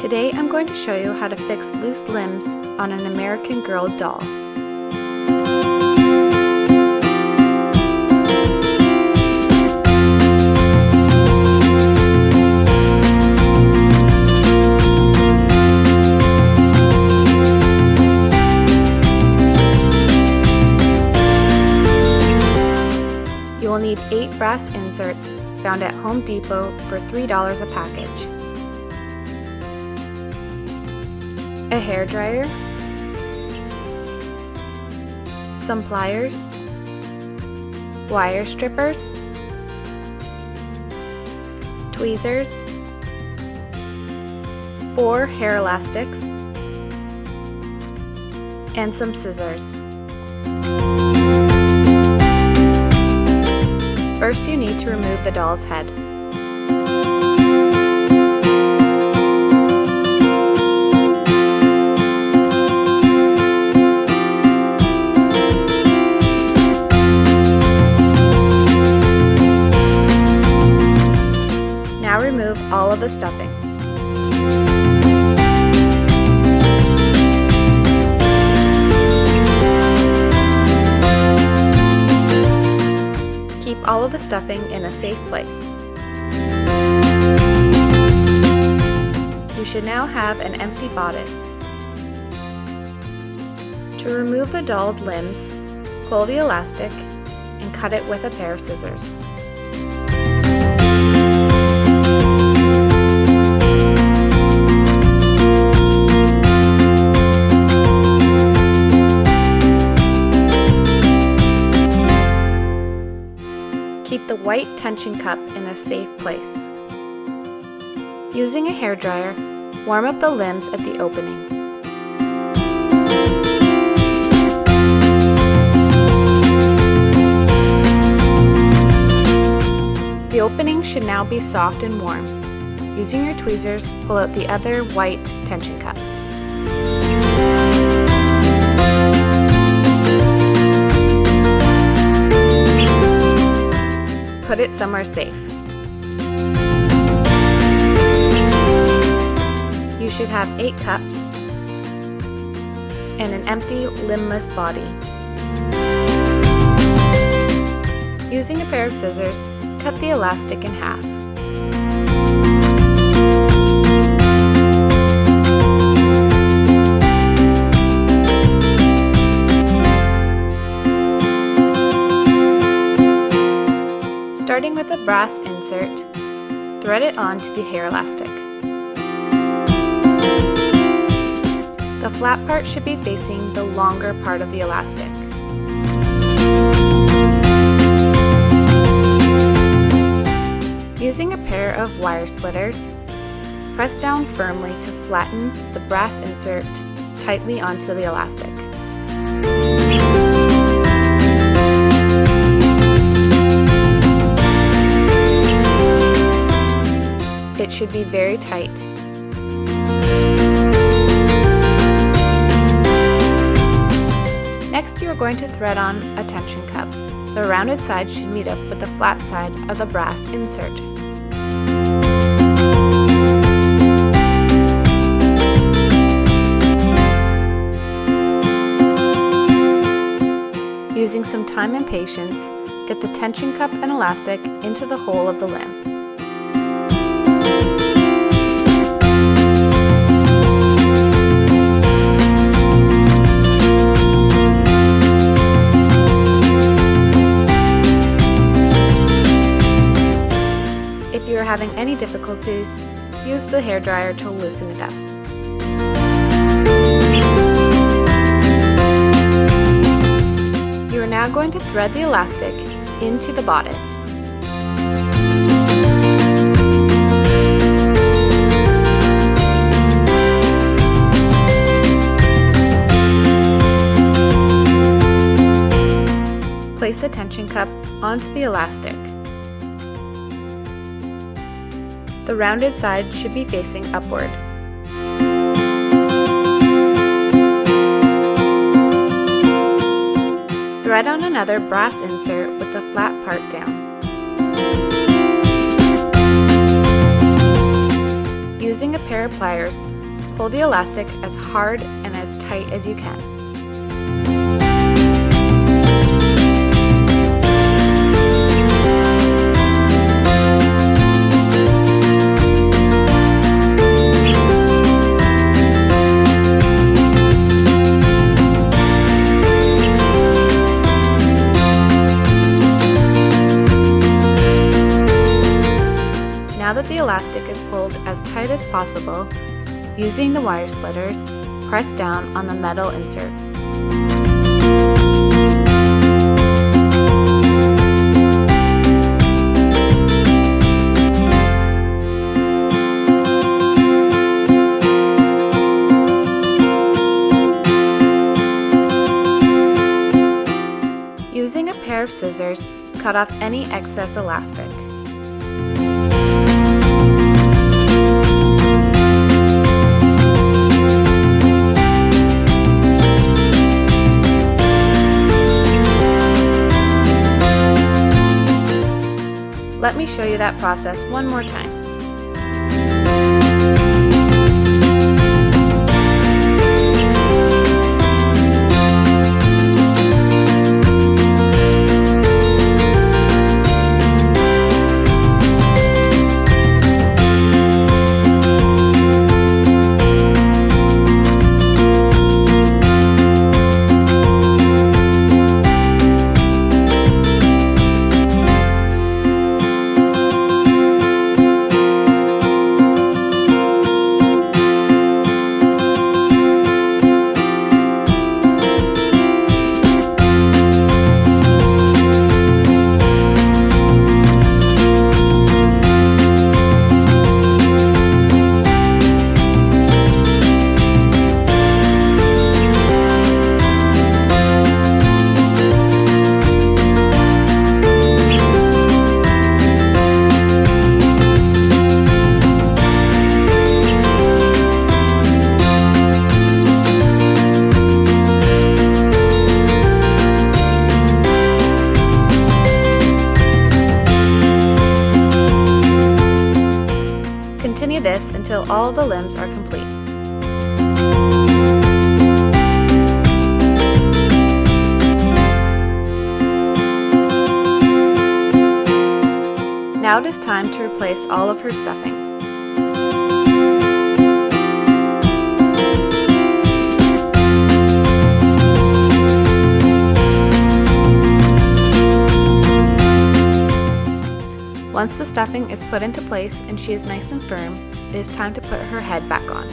Today I'm going to show you how to fix loose limbs on an American Girl doll. You will need 8 brass inserts found at Home Depot for $3 a package. A hairdryer, some pliers, wire strippers, tweezers, 4 hair elastics, and some scissors. First, you need to remove the doll's head. Now remove all of the stuffing. Keep all of the stuffing in a safe place. You should now have an empty bodice. To remove the doll's limbs, pull the elastic and cut it with a pair of scissors. Keep the white tension cup in a safe place. Using a hairdryer, warm up the limbs at the opening. The opening should now be soft and warm. Using your tweezers, pull out the other white tension cup. Put it somewhere safe. You should have 8 cups and an empty, limbless body. Using a pair of scissors, cut the elastic in half. Starting with a brass insert, thread it onto the hair elastic. The flat part should be facing the longer part of the elastic. Using a pair of wire splitters, press down firmly to flatten the brass insert tightly onto the elastic. It should be very tight. Next, you are going to thread on a tension cup. The rounded side should meet up with the flat side of the brass insert. Using some time and patience, get the tension cup and elastic into the hole of the limb. If you are having any difficulties, use the hairdryer to loosen it up. You are now going to thread the elastic into the bodice. Place a tension cup onto the elastic. The rounded side should be facing upward. Thread on another brass insert with the flat part down. Using a pair of pliers, pull the elastic as hard and as tight as you can. Now that the elastic is pulled as tight as possible, using the wire splitters, press down on the metal insert. Using a pair of scissors, cut off any excess elastic. Let me show you that process one more time. Continue this until all the limbs are complete. Now it is time to replace all of her stuffing. Once the stuffing is put into place and she is nice and firm, it is time to put her head back on.